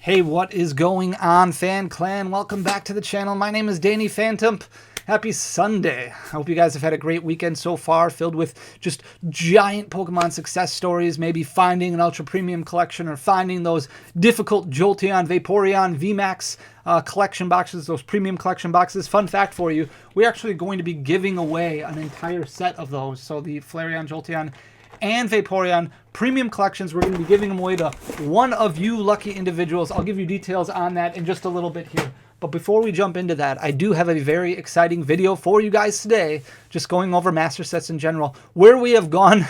Hey, what is going on, Fan Clan? Welcome back to the channel. My name is Danny Phantump. Happy Sunday. I hope you guys have had a great weekend so far, filled with just giant Pokemon success stories, maybe finding an Ultra Premium collection or finding those difficult Jolteon, Vaporeon, VMAX collection boxes, those premium collection boxes. Fun fact for you, we're actually going to be giving away an entire set of those. So the Flareon, Jolteon, and Vaporeon premium collections, we're going to be giving them away to one of you lucky individuals. I'll give you details on that in just a little bit here. But before we jump into that, I do have a very exciting video for you guys today, just going over master sets in general, where we have gone,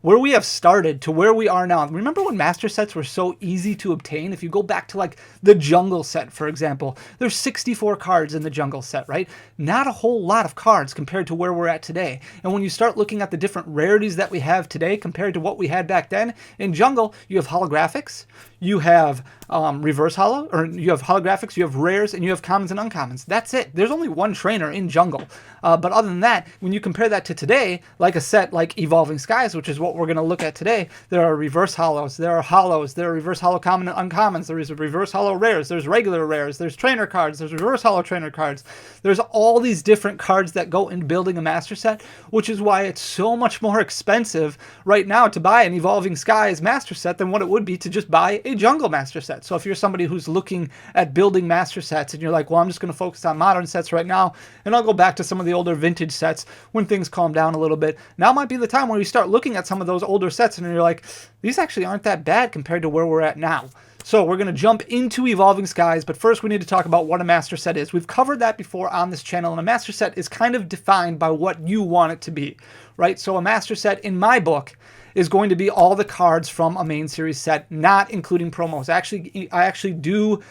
where we have started to where we are now. Remember when master sets were so easy to obtain? If you go back to like the jungle set, for example, there's 64 cards in the jungle set, right? Not a whole lot of cards compared to where we're at today. And when you start looking at the different rarities that we have today compared to what we had back then, in jungle, you have holographics, you have reverse holo, or you have holographics, you have rares, and you have commons and uncommons. That's it. There's only one trainer in jungle. But other than that, when you compare that to today, like a set like Evolving Skies, which is what we're going to look at today, there are reverse holos, there are holos, there are reverse holo common and uncommons, there is a reverse holo rares, there's regular rares, there's trainer cards, there's reverse holo trainer cards. There's all these different cards that go in building a master set, which is why it's so much more expensive right now to buy an Evolving Skies master set than what it would be to just buy a jungle master set. So if you're somebody who's looking at building master sets and you're like, well, I'm just going to focus on modern sets right now, and I'll go back to some of the older vintage sets when things calm down a little bit, now might be the time where you start looking at some of those older sets and you're like, these actually aren't that bad compared to where we're at now. So we're going to jump into Evolving Skies, but first we need to talk about what a master set is. We've covered that before on this channel, and a master set is kind of defined by what you want it to be, right? So a master set, in my book, is going to be all the cards from a main series set, not including promos. I actually do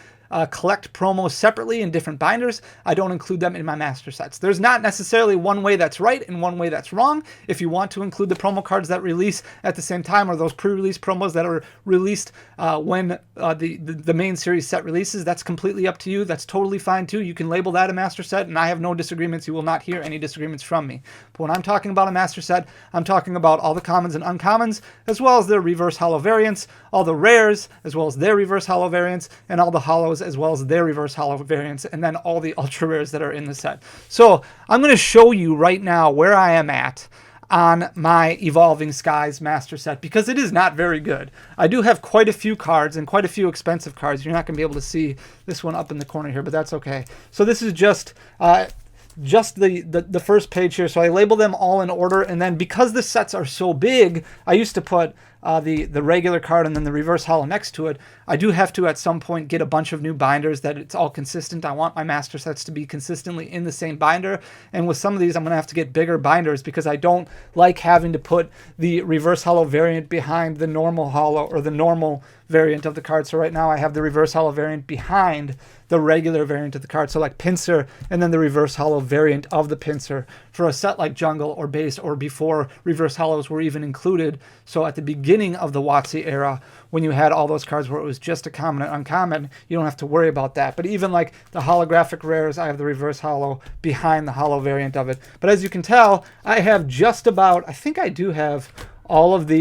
collect promos separately in different binders. I don't include them in my master sets. There's not necessarily one way that's right and one way that's wrong. If you want to include the promo cards that release at the same time, or those pre-release promos that are released when the main series set releases, that's completely up to you. That's totally fine too. You can label that a master set, and I have no disagreements. You will not hear any disagreements from me. But when I'm talking about a master set, I'm talking about all the commons and uncommons, as well as their reverse holo variants, all the rares, as well as their reverse holo variants, and all the holos, as well as their reverse holo variants, and then all the ultra rares that are in the set. So I'm going to show you right now where I am at on my Evolving Skies master set, because it is not very good. I do have quite a few cards and quite a few expensive cards. You're not going to be able to see this one up in the corner here, but that's okay. So this is just the first page here. So I label them all in order, and then because the sets are so big, I used to put the regular card and then the reverse holo next to it. I do have to at some point get a bunch of new binders that it's all consistent. I want my master sets to be consistently in the same binder, and with some of these I'm going to have to get bigger binders because I don't like having to put the reverse holo variant behind the normal holo, or the normal variant of the card. So right now I have the reverse holo variant behind the regular variant of the card, so like Pinsir, and then the reverse holo variant of the Pinsir for a set like Jungle or Base, or before reverse holos were even included. So at the beginning of the WotC era, when you had all those cards where it was just a common and uncommon, you don't have to worry about that. But even like the holographic rares, I have the reverse holo behind the holo variant of it. But as you can tell, I have just about, I think I do have all of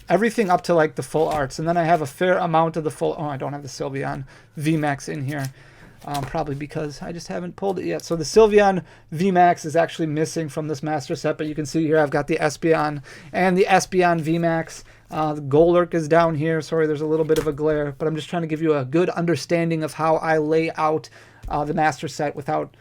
everything up to like the full arts, and then I have a fair amount of the full, I don't have the Sylveon VMAX in here. Probably because I just haven't pulled it yet. So the Sylveon VMAX is actually missing from this master set, but you can see here I've got the Espeon and the Espeon VMAX. The Golurk is down here. Sorry, there's a little bit of a glare, but I'm just trying to give you a good understanding of how I lay out the master set without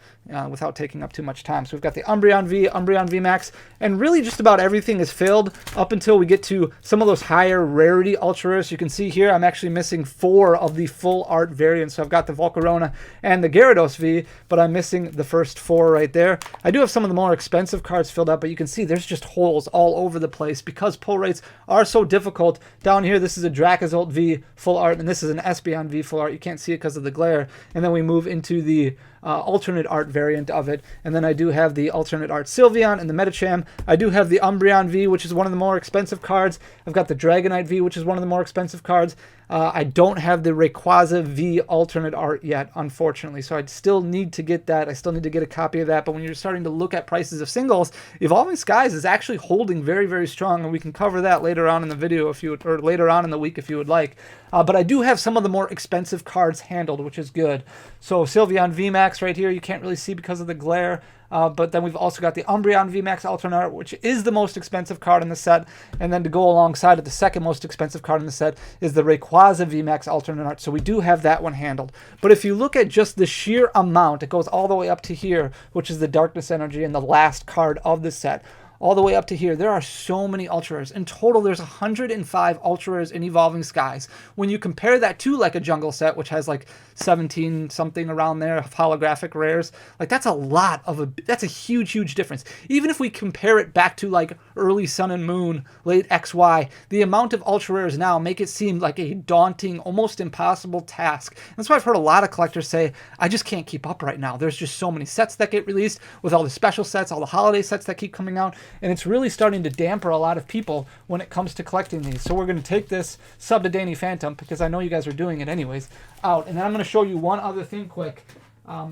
taking up too much time. So we've got the Umbreon V, Umbreon VMAX, and really just about everything is filled up until we get to some of those higher rarity ultra rares. You can see here I'm actually missing 4 of the full art variants. So I've got the Volcarona and the Gyarados V, but I'm missing the first 4 right there. I do have some of the more expensive cards filled up, but you can see there's just holes all over the place because pull rates are so difficult. Down here, this is a Dracozolt V full art, and this is an Espeon V full art. You can't see it because of the glare. And then we move into the alternate art variant of it. And then I do have the alternate art Sylveon and the Medicham. I do have the Umbreon V, which is one of the more expensive cards. I've got the Dragonite V, which is one of the more expensive cards. I don't have the Rayquaza V alternate art yet, unfortunately, so I'd still need to get that. I still need to get a copy of that, but when you're starting to look at prices of singles, Evolving Skies is actually holding very, very strong, and we can cover that later on in the video if you would, or later on in the week if you would like. But I do have some of the more expensive cards handled, which is good. So Sylveon VMAX right here, you can't really see because of the glare. But then we've also got the Umbreon VMAX alternate art, which is the most expensive card in the set. And then to go alongside it, the second most expensive card in the set is the Rayquaza VMAX alternate art. So we do have that one handled. But if you look at just the sheer amount, it goes all the way up to here, which is the Darkness Energy and the last card of the set. All the way up to here, there are so many Ultra Rares. In total, there's 105 Ultra Rares in Evolving Skies. When you compare that to like a Jungle set, which has like 17 something around there of holographic rares, like that's a huge, huge difference. Even if we compare it back to like early Sun and Moon, late XY, the amount of Ultra Rares now make it seem like a daunting, almost impossible task. And that's why I've heard a lot of collectors say, I just can't keep up right now. There's just so many sets that get released with all the special sets, all the holiday sets that keep coming out. And it's really starting to damper a lot of people when it comes to collecting these. So we're going to take this sub to Danny Phantump, because I know you guys are doing it anyways, out. And then I'm going to show you one other thing quick,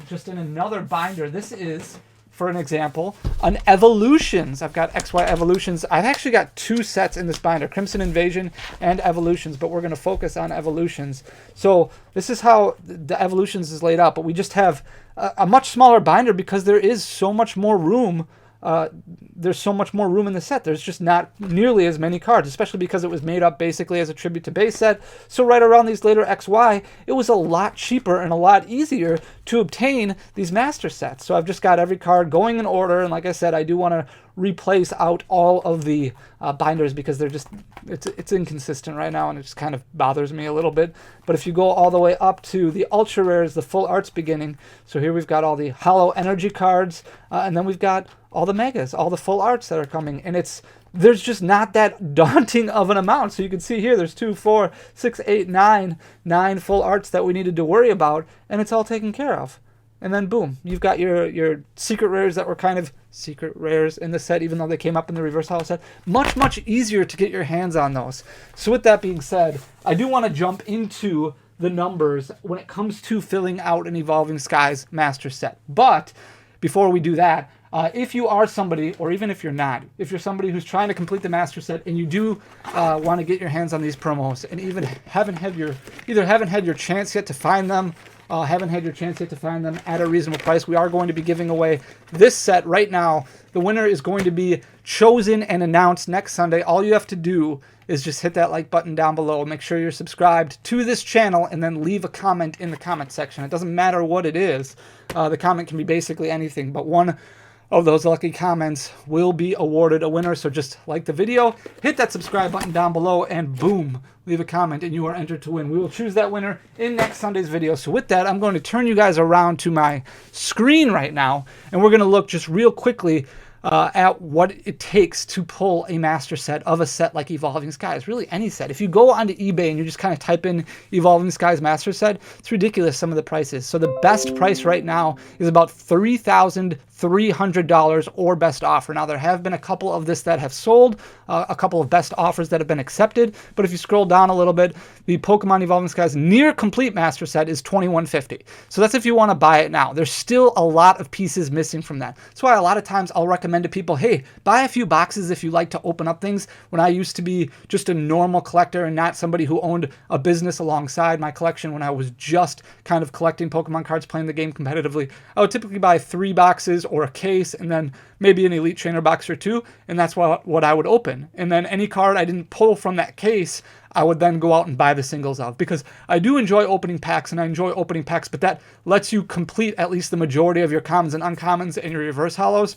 just in another binder. This is, for an example, an Evolutions. I've got XY Evolutions. I've actually got two sets in this binder, Crimson Invasion and Evolutions, but we're going to focus on Evolutions. So this is how the Evolutions is laid out, but we just have a much smaller binder because there is so much more room. There's so much more room in the set. There's just not nearly as many cards, especially because it was made up basically as a tribute to base set. So right around these later XY, it was a lot cheaper and a lot easier to obtain these master sets. So I've just got every card going in order, and like I said, I do want to replace out all of the binders because they're just, it's inconsistent right now, and it just kind of bothers me a little bit. But if you go all the way up to the Ultra Rares, the full arts beginning, so here we've got all the Hollow Energy cards, and then we've got all the megas, all the full arts that are coming, and there's just not that daunting of an amount. So you can see here there's 2, 4, 6, 8, 9 full arts that we needed to worry about, and it's all taken care of. And then boom, you've got your secret rares that were kind of secret rares in the set, even though they came up in the reverse holo set. Much easier to get your hands on those. So with that being said, I do want to jump into the numbers when it comes to filling out an Evolving Skies master set. But before we do that, if you are somebody, or even if you're not, if you're somebody who's trying to complete the master set and you do want to get your hands on these promos and even haven't had your chance yet to find them, at a reasonable price, we are going to be giving away this set right now. The winner is going to be chosen and announced next Sunday. All you have to do is just hit that like button down below. Make sure you're subscribed to this channel and then leave a comment in the comment section. It doesn't matter what it is. The comment can be basically anything, but one of those lucky comments will be awarded a winner. So just like the video, hit that subscribe button down below, and boom, leave a comment and you are entered to win. We will choose that winner in next Sunday's video. So with that, I'm going to turn you guys around to my screen right now, and we're going to look just real quickly at what it takes to pull a master set of a set like Evolving Skies. Really any set. If you go onto eBay and you just kind of type in Evolving Skies master set, it's ridiculous some of the prices. So the best price right now is about $3,300 or best offer. Now there have been a couple of this that have sold, a couple of best offers that have been accepted, but if you scroll down a little bit, the Pokemon Evolving Skies near complete master set is $2,150. So that's if you want to buy it now. There's still a lot of pieces missing from that. That's why a lot of times I'll recommend to people, hey, buy a few boxes if you like to open up things. When I used to be just a normal collector and not somebody who owned a business alongside my collection, when I was just kind of collecting Pokemon cards, playing the game competitively, I would typically buy 3 boxes or a case and then maybe an Elite Trainer box or 2, and that's what I would open. And then any card I didn't pull from that case, I would then go out and buy the singles of, because I do enjoy opening packs, and I enjoy opening packs, but that lets you complete at least the majority of your commons and uncommons and your reverse holos.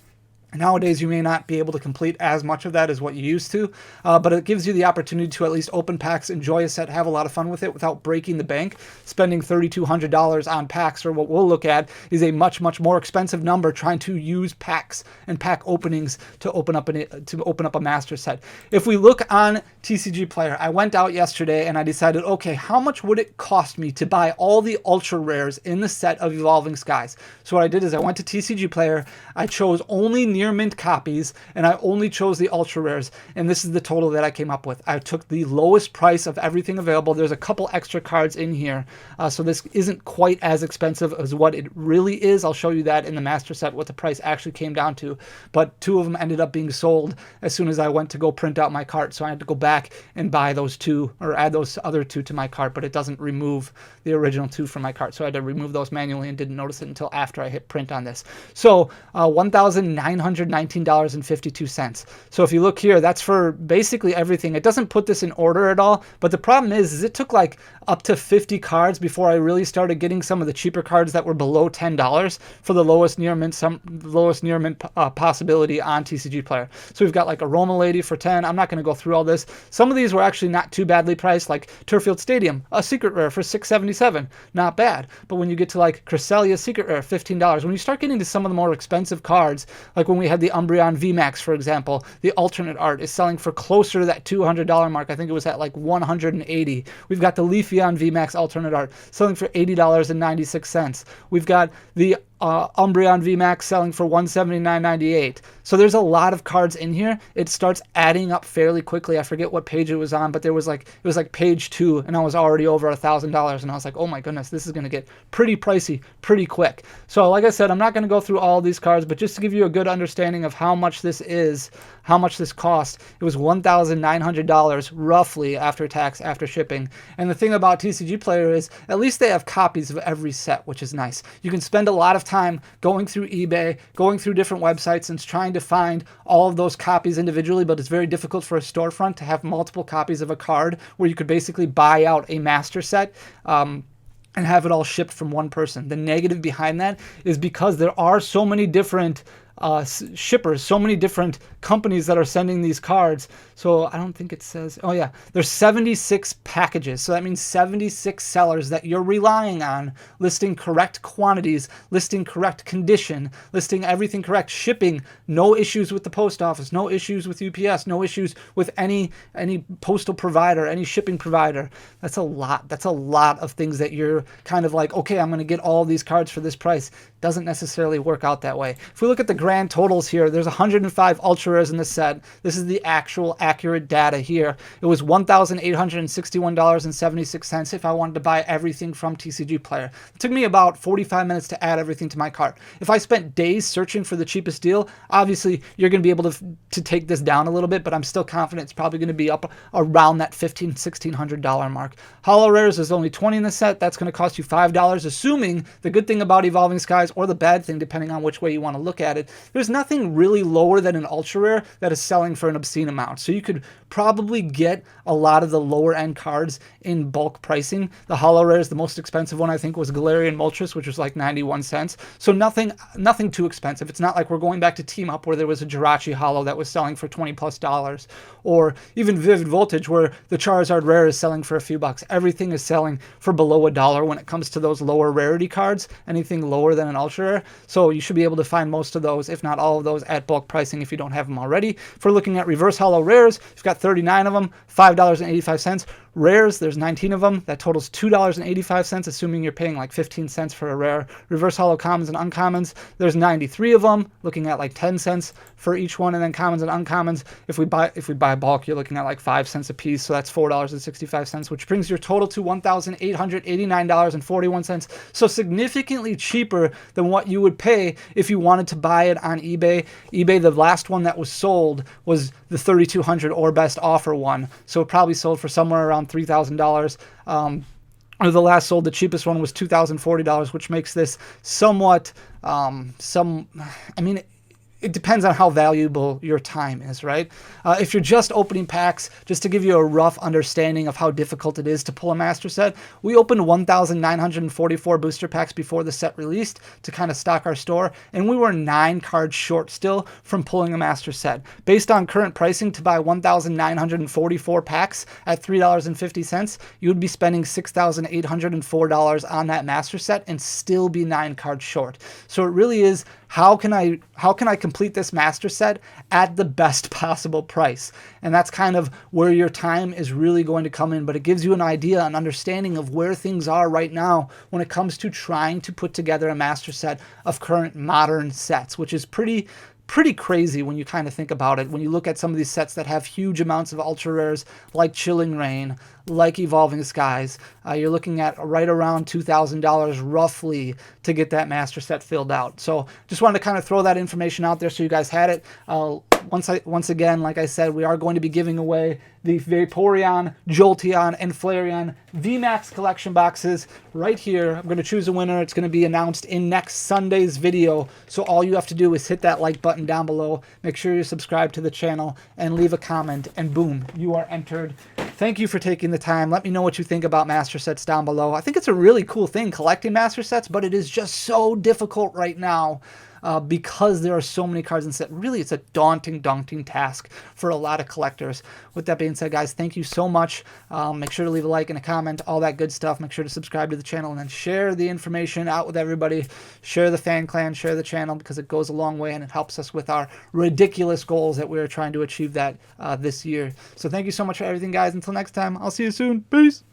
Nowadays, you may not be able to complete as much of that as what you used to, but it gives you the opportunity to at least open packs, enjoy a set, have a lot of fun with it without breaking the bank. Spending $3,200 on packs, or what we'll look at, is a much, much more expensive number trying to use packs and pack openings to open up a master set. If we look on TCG Player, I went out yesterday and I decided, okay, how much would it cost me to buy all the ultra rares in the set of Evolving Skies? So what I did is I went to TCG Player, I chose only near mint copies, and I only chose the ultra rares, and this is the total that I came up with. I took the lowest price of everything available. There's a couple extra cards in here, so this isn't quite as expensive as what it really is. I'll show you that in the master set, what the price actually came down to, but two of them ended up being sold as soon as I went to go print out my cart, so I had to go back and buy those two, or add those other two to my cart, but it doesn't remove the original two from my cart, so I had to remove those manually and didn't notice it until after I hit print on this. So $1,919.52. So if you look here, that's for basically everything. It doesn't put this in order at all, but the problem is it took like up to 50 cards before I really started getting some of the cheaper cards that were below $10 for the lowest near mint possibility on TCG Player. So we've got like a Roma Lady for 10. I'm not going to go through all this. Some of these were actually not too badly priced, like Turfield Stadium, a secret rare for $6.77. Not bad. But when you get to like Cresselia secret rare, $15. When you start getting to some of the more expensive cards, like when we had the Umbreon VMAX, for example, the alternate art is selling for closer to that $200 mark. I think it was at like $180. We've got the Leafeon VMAX alternate art selling for $80.96. We've got the Umbreon VMAX selling for $179.98. So there's a lot of cards in here. It starts adding up fairly quickly. I forget what page it was on, but it was like page 2, and I was already over $1,000, and I was like, oh my goodness, this is going to get pretty pricey pretty quick. So like I said, I'm not going to go through all these cards, but just to give you a good understanding of how much this is, how much this cost, it was $1,900 roughly after tax, after shipping. And the thing about TCG Player is at least they have copies of every set, which is nice. You can spend a lot of time going through eBay, going through different websites and trying to find all of those copies individually, but it's very difficult for a storefront to have multiple copies of a card where you could basically buy out a master set and have it all shipped from one person. The negative behind that is because there are so many different shippers, so many different companies that are sending these cards. So I don't think it says, oh yeah, there's 76 packages. So that means 76 sellers that you're relying on listing correct quantities, listing correct condition, listing everything correct, shipping, no issues with the post office, no issues with UPS, no issues with any postal provider, any shipping provider. That's a lot. That's a lot of things that you're kind of like, okay, I'm going to get all these cards for this price. Doesn't necessarily work out that way. If we look at the grand totals here, there's 105 ultra rares in the set. This is the actual accurate data here. It was $1,861.76 if I wanted to buy everything from TCG Player. It took me about 45 minutes to add everything to my cart. If I spent days searching for the cheapest deal, obviously you're going to be able to take this down a little bit, but I'm still confident it's probably going to be up around that $1,500, $1,600 mark. Holo rares, there's only 20 in the set. That's going to cost you $5, assuming the good thing about Evolving Skies, or the bad thing, depending on which way you want to look at it, there's nothing really lower than an ultra rare that is selling for an obscene amount. So you could probably get a lot of the lower end cards in bulk pricing. The holo rares, the most expensive one I think was Galarian Moltres, which was like 91 cents. So nothing too expensive. It's not like we're going back to Team Up where there was a Jirachi holo that was selling for $20+, or even Vivid Voltage where the Charizard rare is selling for a few bucks. Everything is selling for below $1 when it comes to those lower rarity cards, anything lower than an ultra rare. So you should be able to find most of those, if not all of those, at bulk pricing if you don't have them already. If we're looking at reverse holo rares, you've got 39 of them, $5.85. Rares, there's 19 of them. That totals $2.85, assuming you're paying like 15 cents for a rare. Reverse holo commons and uncommons, there's 93 of them, looking at like 10 cents for each one. And then commons and uncommons, if we buy bulk, you're looking at like 5 cents a piece, so that's $4.65, which brings your total to $1,889.41. So significantly cheaper than what you would pay if you wanted to buy it on eBay. eBay, the last one that was sold was the 3,200 or best offer one, so it probably sold for somewhere around $3,000. Or the last sold, the cheapest one was $2,040, which makes this somewhat, it depends on how valuable your time is, right? If you're just opening packs, just to give you a rough understanding of how difficult it is to pull a master set, we opened 1,944 booster packs before the set released to kind of stock our store, and we were 9 cards short still from pulling a master set. Based on current pricing, to buy 1,944 packs at $3.50, you would be spending $6,804 on that master set and still be 9 cards short. So it really is, how can I complete this master set at the best possible price? And that's kind of where your time is really going to come in, but it gives you an idea, an understanding of where things are right now when it comes to trying to put together a master set of current modern sets, which is pretty crazy when you kind of think about it. When you look at some of these sets that have huge amounts of ultra rares, like Chilling Reign, like Evolving Skies, you're looking at right around $2,000 roughly to get that master set filled out. So just wanted to kind of throw that information out there so you guys had it. Once again, like I said, we are going to be giving away the Vaporeon, Jolteon, and Flareon VMAX collection boxes right here. I'm going to choose a winner. It's going to be announced in next Sunday's video. So all you have to do is hit that like button down below. Make sure you subscribe to the channel and leave a comment, and boom, you are entered. Thank you for taking the time. Let me know what you think about master sets down below. I think it's a really cool thing, collecting master sets, but it is just so difficult right now. Because there are so many cards in set. Really, it's a daunting task for a lot of collectors. With that being said, guys, thank you so much. Make sure to leave a like and a comment, all that good stuff. Make sure to subscribe to the channel and then share the information out with everybody. Share the fan clan, share the channel, because it goes a long way and it helps us with our ridiculous goals that we're trying to achieve that this year. So thank you so much for everything, guys. Until next time, I'll see you soon. Peace.